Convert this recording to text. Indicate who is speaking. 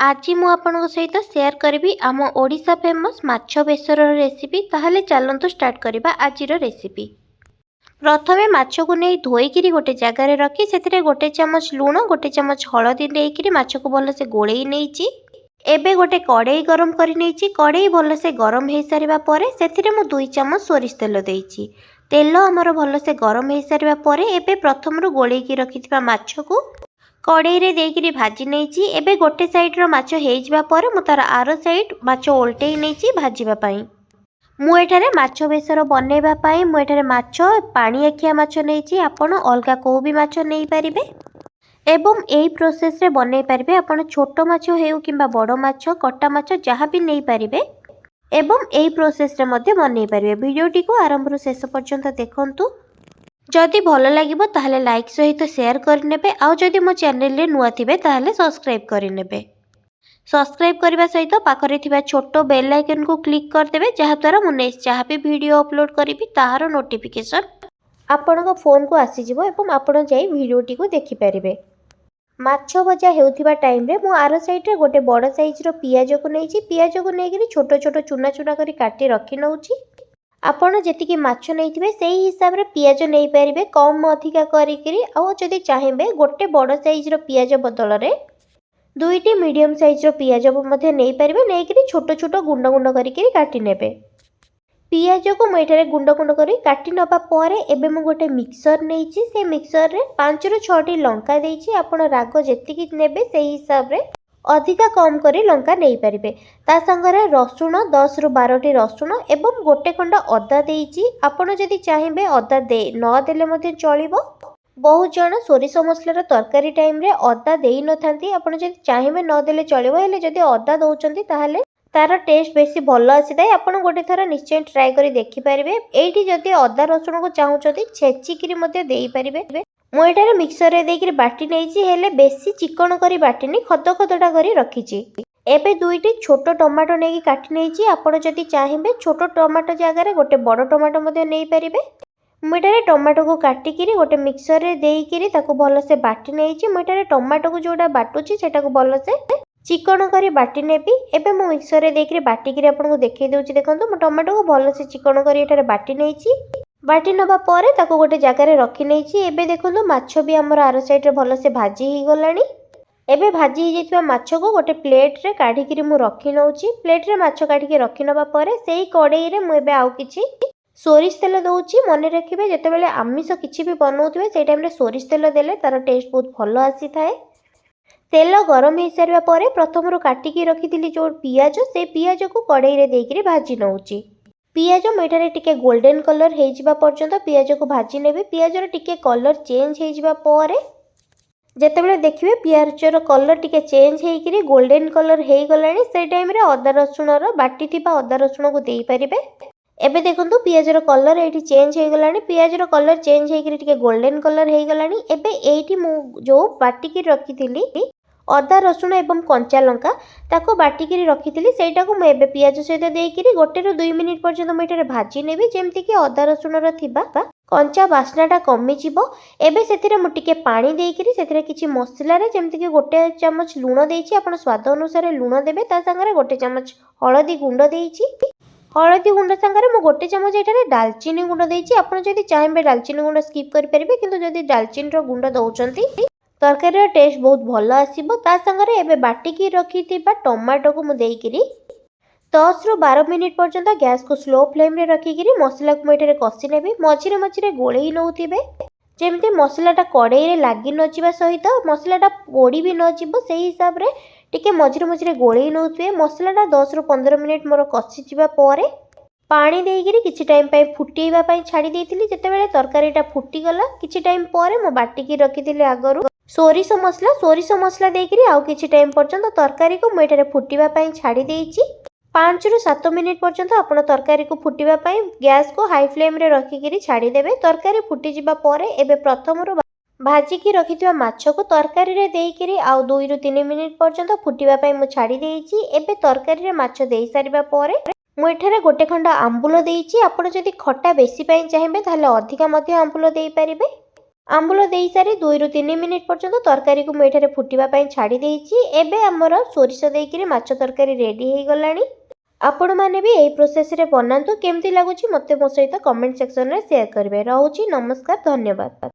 Speaker 1: आज मु आपनको सहित शेयर करी आम ओडिशा फेमस माछ बेसर रेसिपी। ताहले चलतु स्टार्ट करबा आजिर रेसिपी। प्रथमे माछ को नहीं धोईकी गोटे जगार रखी से गोटे चामच लुण गोटे चामच हलदी देकर माछ को भलसे गोलई नहीं। एबे गोटे कड़ई गरम कर कड़ई भलसे गरम हो सारा पर से मु 2 चामच सोरिष तेल देइछि। तेल आमर भलसे गरम हो सारा पर एबे प्रथम गोलैकी रखिथिबा माछ को कड़ई रे देकरी भाजी नहीं। एबे गोटे साइड रो माछ हेइजिबा पर मु तार आर साइड माछ ओल्टेई नहीं भाजीबा पई। मु एठारे माछ बेसर बनेबा पई मु एठारे माछ पानी आखिया माछ नहीं। आपण अलगा को भी माछ नहीं पारिबे एवं एई प्रोसेस रे बनै पारिबे। आपण छोट माछ हेउ किंबा बड़ माछ कटा माछ जहाँ भी नहीं पारिबे एवं एई प्रोसेस रे मध्ये बनै पारिबे। वीडियोटी को आरंभ रु शेष पर्यंत देखंतु। जदि भल लगिबो ताहले लाइक सहित शेयर करनेबे। आउ जदि मो चैनल रे नुआ थिबे ताहले सब्सक्राइब करनेबे। सब्सक्राइब करबा सहित पाखरे थिबा छोटो बेल आइकन को क्लिक कर देबे जहा द्वारा मु नेक्स्ट जहाँ भी वीडियो अपलोड करिबी ताहार नोटिफिकेशन आपणको फोन को आसी जिवो एवं आपण जाई वीडियोटी को देखि परिबे। माछ भजा हेउथिबा टाइम रे मु आर साइड रे गोटे बड़ साइज रो पियाज को नेइछि। पियाज को नेइकरी छोटो छोटो चुना चुना करी काटी रखि नउछि। आपण जेतिकी माछ नैथिबे सेही हिसाब रे पियाज नै परिबे कम अधिका करिकरी। आ जदि चाहिबे गोटे बड़ साइज रो पियाज बदल रे दुईटी मीडियम साइज रो पियाज मध्ये नै परिबे। नेइकरी छोटो छोटो गुंड गुंड करिकरी काटी नेबे। पियाज को मु एठारे गुंड गुंड करी काटी नबा परे एबे मु गोटे मिक्सर नैछि। से मिक्सर रे 5 ରୁ 6टी लंका देइछि। आपण राग जेतिकी नेबे सेही हिसाब रे अधिका कम करी लंका नहीं पारिबे। ता संगरे रसुण 10 ରୁ 12टी रसुण एवं गोटे खंड अदा देइछि। आपण जदि चाहिबे अदा दे न देले मध्ये चलिबो। बहुत जण सोरिष मसलार तरकारी टाइम रे अदा देई न थांती। आपण जदि चाहिबे न देले चलिबो। हेले जदि अदा दउचंती ताहाले तार टेस्ट बेसी भल आसीଥାଏ। आपण गोटे थर निश्चय ट्राई करी देखि पारिबे। एठी जदि अदा रसुण को चाहुचंती छेचिकिरी मध्ये देई पारिबे। मु एटारे मिक्सर रे देकरी बाटी नेइछि। हेले बेसी चिकन करी बाटीनी खद खदटा करी रखिछि। एबे दुईटी छोट टमाटो नेकी काटी नेइछि। आपण जदि चाहिबे छोट टमाटो जगह रे गोटे बड़ टमाटो मध्ये नेई पारिबे। मु एटारे टमाटो को काटिकिरी गोटे मिक्सर रे देइकिरी ताको भलसे बाटी नेइछि। मु एटारे टमाटो को जोडा बाटुछि सेटाको भलसे चिकन करी बाटी नेबी। एबे मु मिक्सर रे देकरी बाटिकिरी आपनको देखै देउछि। देखंतु मु टमाटो को भलसे चिकन करी एटारे बाटी नेइछि। बाटी नबा परे ताको गोटे जगार रखी नहीं। एबे देखो माछ भी आमर आर साइड रे भलसे भाजी ही गलानी। एबे भाजी ही जैतिबा माछ को गोटे प्लेट रे काढिकिरी मु रखी नउछि। प्लेट रे माछ काढिके रखी नबा परे सेही कड़ाई रे मु एबे आउ किछि सोरिष तेल दउछि। मने रखिबे जेतेबेले आमिष किछि भी बनौथिबे सेही टाइम रे सोरिष तेल देले तार टेस्ट बहुत भलो आसी थाए। तेल गरम हो सारा पर प्रथम रो काटिकी रखिथिली जो पियाज से पियाज को कड़ाई रे देकरी भाजी नउछि। पियाज मेठारे टिके गोल्डन कलर हो जावा पर्यंत पियाज को भाजी नेबे। पियाज रो टिके कलर चेंज हो जावा पर जेतेबेले देखिबे पियाज रो कलर टिके चेंज हेइकिरी गोल्डन कलर हे गलानी। से टाइम रे अदा रसुण रो बाटी थिबा अदा रसुण को देई परिबे। एबे देखंतु पियाज रो कलर एठी चेंज हे गलानी। पियाज रो कलर चेंज हेइकिरी टिके गोल्डन कलर हे गलानी। एबे एठी मु जो बाटी की रखिथिली अदा रसुण एवं कंचा लंका ताको बाटिकी रखिथिली सेटा को मैं पियाज सहित देइकिरी 1 ରୁ 2 मिनिट पर्यंत मैं भाजी नेबी। जेमती कि अदा रसुण थिबा कंचा बास्नाटा कमी जिवो। एबे सेथिरे मु टिके पानी देइकिरी सेथिरे किछि मसला रे जेमती कि 1 चामच लूण देइछि। आपण स्वाद अनुसार लूण देबे। ता संगे 1 चामच हळदी गुंड देइछि। हळदी गुंड संगे मु 1 चामच एटारे दालचीनी गुंड देइछि। आपण जदि चाहिबे दालचीनी गुंड स्किप करि परिबे। किंतु जदि दालचीनी रो गुंड दउचंती तरकारी टेस्ट बहुत भलो आसीबो। ता संगरे एबे बाटिकी रखिथिबा टमाटो को मु देइकिरी 10 ରୁ 12 मिनिट पर्यंत गैस को स्लो फ्लेम रे रखिकिरी मसला को मेठारे कसी नेबी। मझिरे मझिरे गोळेई नउथिबे जेमती मसलाटा कड़ाई रे लागी न जिबा सहित मसलाटा पोड़ी भी न जिवो। सेही हिसाब रे टिके मझिरे मझिरे गोळेई नउथिबे। मसलाटा 10 ରୁ 15 मिनिट मोर कसी जिबा परे पानी देइकिरी किछि टाइम पय फुटीबा पय छाडी देइथिली। जेतेबेले तरकारीटा फुटी गला किछि टाइम परे मु बाटिकी रखिथिली आगरु सोरिष मसला देइकिरी आउ किछि टाइम पर्यंत तरकारी को मेठारे फुटीबा पय छाडी देइछि। 5 ରୁ 7 मिनिट पर्यंत आपण तरकारी को फुटीबा पय गैस को हाई फ्लेम रे रखिकिरी छाडी देबे। तरकारी फुटी जिबा परे एबे प्रथम रो भाजी की रखिथिबा माछ को तरकारी रे देइकिरी आउ 2 ରୁ 3 मिनिट पर्यंत फुटीबा पय मु छाडी देइछि। एबे तरकारी रे माछ देइ सारिबा परे मु एठारे गोटे खंड आंबुल देइछि। आपण जदि खट्टा बेसी पय चाहिबे ताले अधिका मध्ये आंबुल देइ परिबे। आंबुल देई सारी 2 ରୁ 3 मिनिट पर्यंत तरकारी को मैं फुटिबा पई छाड़ी देइछि। एबे हमर सोरिष देइकिरी माछ तरकारी रेडी हे गलानी। आपण माने भी एही प्रोसेस रे बनांतु। केमती लागुछि मते मो सहित कमेंट सेक्शन रे शेयर करबे। रहूछि नमस्कार, धन्यवाद।